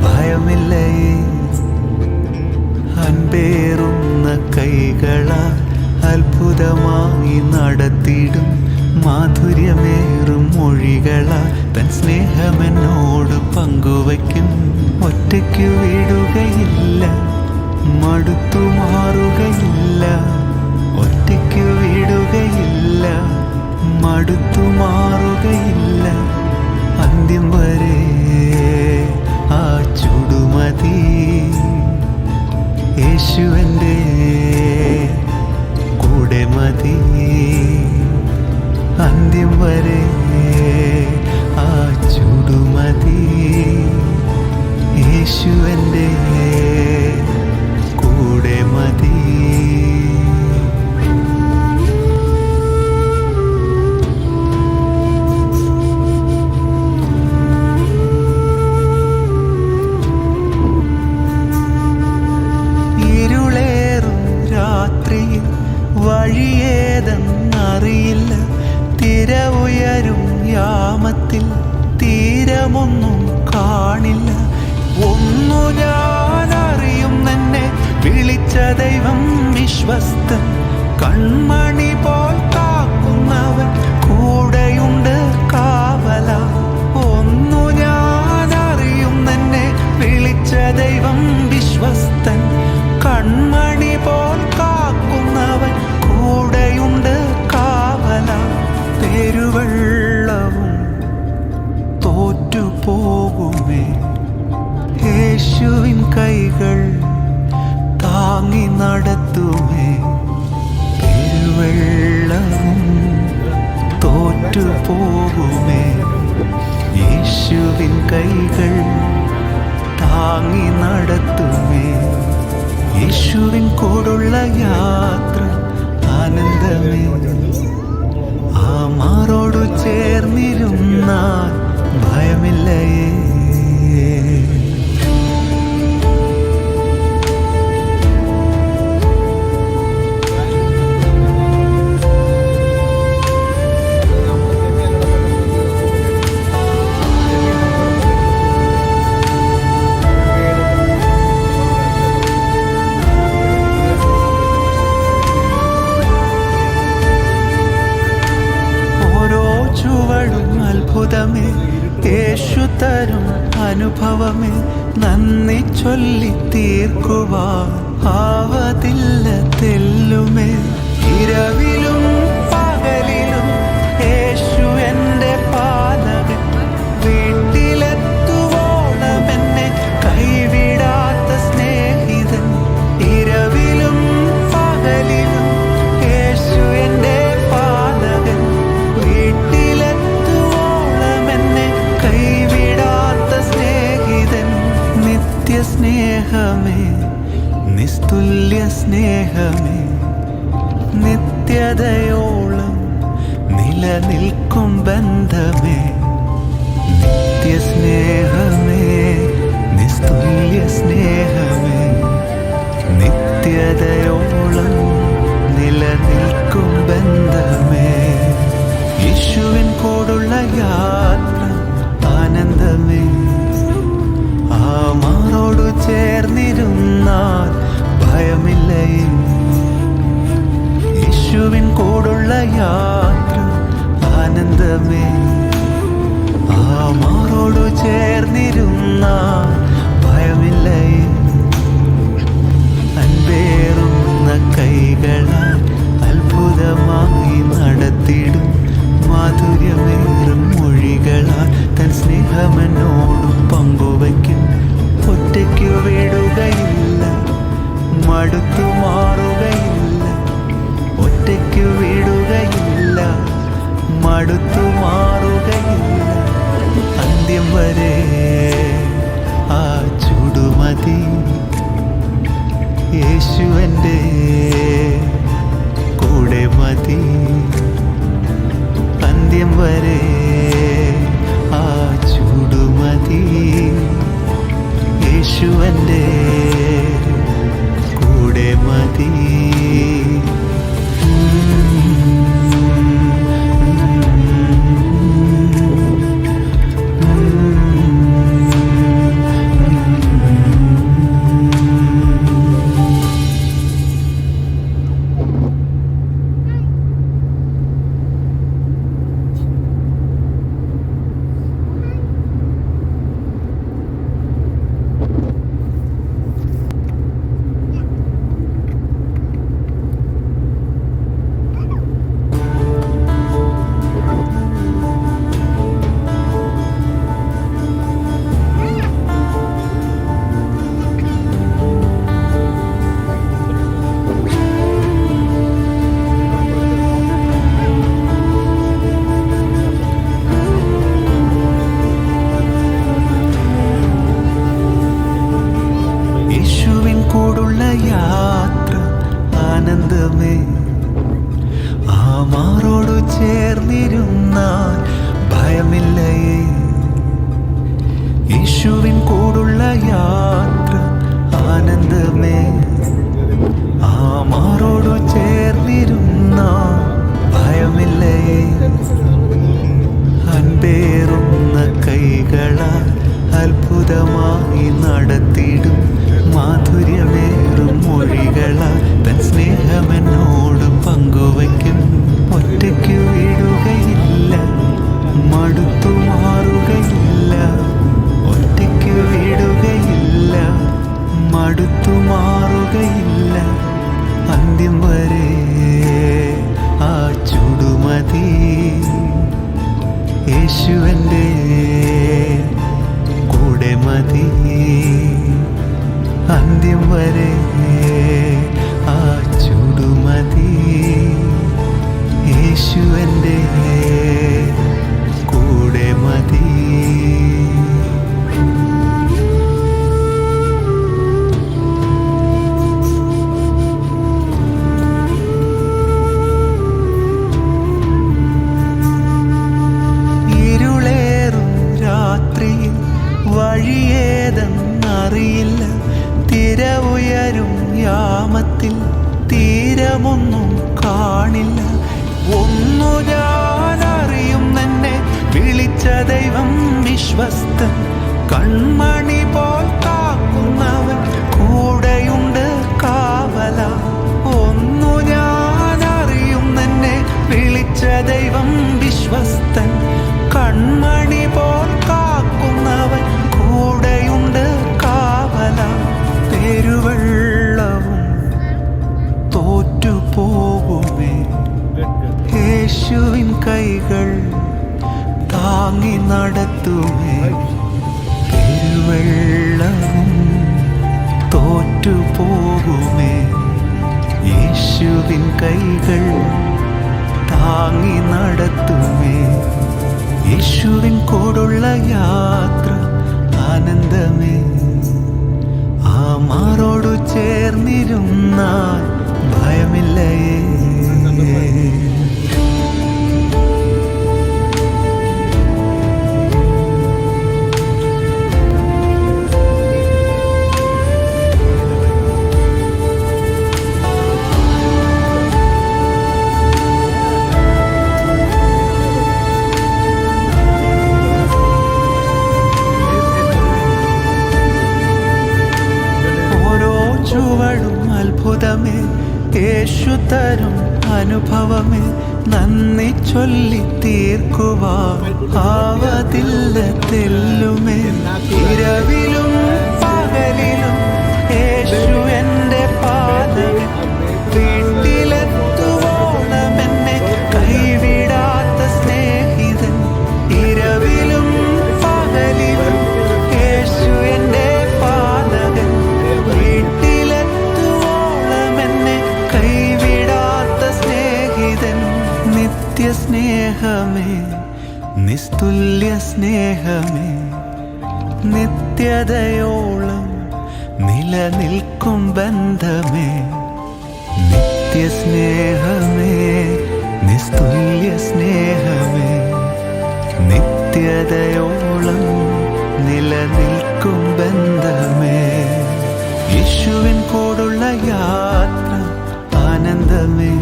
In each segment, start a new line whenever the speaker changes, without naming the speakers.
ഭയമില്ലേ. അൻപേറുന്ന കൈകളാൽ അത്ഭുതമായി നടത്തിടും മാധുര്യമേറും മൊഴികളാൽ തൻ സ്നേഹമെന്നോട് പങ്കുവയ്ക്കും. ഒറ്റയ്ക്കു വിടുകയില്ല, മടുത്തു മാറുകയില്ല. ഒറ്റയ്ക്കു വിടുകയില്ല, മടുത്തു മാറുകയില്ല. അന്ത്യം വരെ ആ ചുടുമതി. യേശുവൻ്റെ കൂടെ മതി. അന്ത്യം വരെ ആ ചുടുമതി. യേശുവൻ്റെ കൂടെ മതി. ഇരുളേറും രാത്രിയിൽ വഴിയേതെന്നറിയില്ല. തിര ഉയരും യാമത്തിൽ തീരമൊന്നും കാണില്ല. ഒന്നു ഞാൻ അറിയും, എന്നെ വിളിച്ച ദൈവം വിശ്വസ്തൻ. കൺമണി പോൽ കാക്കുന്നവൻ കൂടെയുണ്ട് കാവല. ഒന്നു ഞാൻ അറിയും, എന്നെ വിളിച്ച ദൈവം വിശ്വസ്തൻ. കൺമണി പോൽ കാക്കുന്നവൻ കൂടെയുണ്ട് കാവല. പെരുവെള്ളവും തോറ്റുപോകുമേ, യേശുവിൻ കൈകൾ താങ്ങി നടത്തുമേ. പെരുവെള്ളവും തോറ്റുപോകുമേ, യേശുവിൻ കൈകൾ താങ്ങി നടത്തുമേ. യേശുവിൻ കൂടുള്ള യാത്ര ആനന്ദമേ. ആ മാറോടു ചേർന്നിരുന്നാൽ ഭയമില്ലേ. ചുവടും അത്ഭുതമേ, യേശു തരും അനുഭവമേ. നന്ദി ചൊല്ലി തീർക്കുവാൻ ആവതില്ല തെല്ലുമേ. ഇരവിലും പകലിലും യേശു എൻ്റെ പാലകൻ. വീട്ടിലെത്തുവോളം എന്നെ കൈവിടാത്ത സ്നേഹിതൻ. ഇരവിലും പകലിലും യേശു എൻ്റെ പാലകൻ. സ്നേഹമേ, നിസ്തുല്യ സ്നേഹമേ, നിത്യതയോളം നിലനിൽക്കും ബന്ധമേ. നിത്യസ്നേഹമേ, നിസ്തുല്യ സ്നേഹമേ, നിത്യതയോളം നിലനിൽക്കും ബന്ധമേ. യേശുവിൻ കൂടുള്ള യാത്ര ആനന്ദമേ. ആ മാറോടു ചേർന്നിരുന്നാൽ ഭയമില്ലേ. യേശുവിൻ കൂടുള്ള യാത്ര ആനന്ദമേ. ആ മാറോടു ചേർന്നിരുന്നാൽ ഭയമില്ലേ. അൻപേറുന്ന കൈകളാൽ അത്ഭുതമായി നടത്തിടും മാധുര്യമേറും മൊഴികളാൽ തൻ സ്നേഹമെന്നോട് പങ്കുവയ്ക്കും. ഒറ്റയ്ക്കു വിടുകയില്ല, മടുത്തു മാറുകയില്ല. ഒറ്റയ്ക്കു വിടുകയില്ല, മടുത്തു മാറുകയില്ല. അന്ത്യം വരെ ആ ചുടുമതി. യേശുവൻ്റെ കൂടെ മതി. അന്ത്യം വരെ ആ ചുടുമതി. യേശുവൻ്റെ കൂടെ മതി. ഇതുവരെ ആ ചുടുമതി. യേശു എൻ്റെ കൂടെ മതി. വഴിയേതെന്നറിയില്ല, തിര ഉയരും യാമത്തിൽ തീരമൊന്നും കാണില്ല. ഒന്നു ഞാൻ അറിയും, എന്നെ വിളിച്ച ദൈവം വിശ്വസ്തൻ. കൺമണി പോൽ കാക്കുന്നവൻ കൂടെയുണ്ട് കാവല. ഒന്നു ഞാൻ അറിയും, എന്നെ വിളിച്ച ദൈവം വിശ്വസ്തൻ. കൺമണി പോൽ കാക്കുന്നവൻ കൂടെയുണ്ട് കാവല. പെരുവെള്ളവും തോറ്റുപോകുമേ, യേശുവിൻ കൈകൾ താങ്ങി നടത്തുമേ. പെരുവെള്ളവും തോറ്റുപോകുമേ, യേശുവിൻ കൈകൾ താങ്ങി നടത്തുമേ. യേശുവിൻ കൂടുള്ള യാത്ര ആനന്ദമേ. ആ മാറോടു ചേർന്നിരുന്നാൽ ഭയമില്ലേ. ചുവടും അത്ഭുതമേ, യേശു തരും അനുഭവമേ. നന്ദി ചൊല്ലി തീർക്കുവാൻ ആവതില്ല തെല്ലുമേ. ഇരവിലും പകലിലും യേശു എൻ്റെ പാതമേ. വീട്ടിലെത്തുവോളം എന്നെ കൈവിടാത്ത സ്നേഹിതൻ. ഇരവിലും പകലിലും യേശു എൻ്റെ പാതകൻ. സ്നേഹമേ, നിസ്തുല്യ സ്നേഹമേ, നിത്യതയോളം നിലനിൽക്കും ബന്ധമേ. നിത്യസ്നേഹമേ, നിസ്തുല്യ സ്നേഹമേ, നിത്യതയോളം നിലനിൽക്കും ബന്ധമേ. യേശുവിൻ കൂടുള്ള യാത്ര ആനന്ദമേ.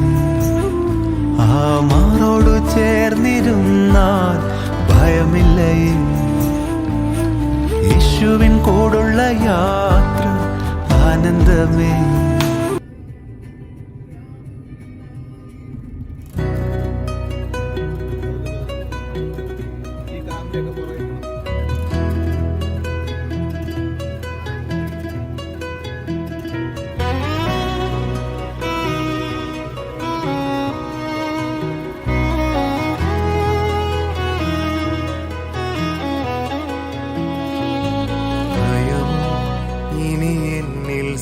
ആ മാറോടു ചേർന്നിരുന്നാൽ ഭയമില്ലേ. യേശുവിൻ കൂടുള്ള യാത്ര ആനന്ദമേ.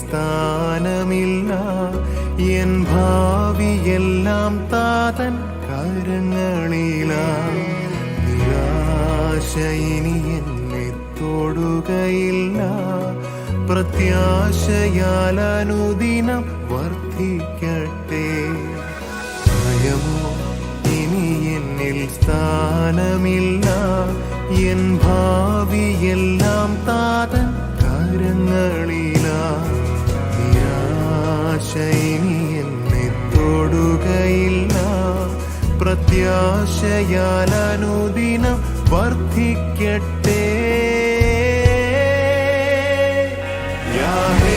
സ്ഥാനമില്ല, എൻ ഭാവിയെല്ലാം താതൻ കരങ്ങളില. നിരാശ ഇനി എന്നെ തൊടുകയില്ല, പ്രത്യാശയാൽ അനുദിനം വർദ്ധിക്കട്ടെ. ഭയമോ ഇനി എന്നിൽ സ്ഥാനമില്ല, എൻ ഭാവിയെല്ലാം താതൻ കരങ്ങളില. ഇനി എന്നെ തൊടുകയില്ല, പ്രത്യാശയാൽ അനുദിനം വർദ്ധിക്കട്ടെ. യാഹേ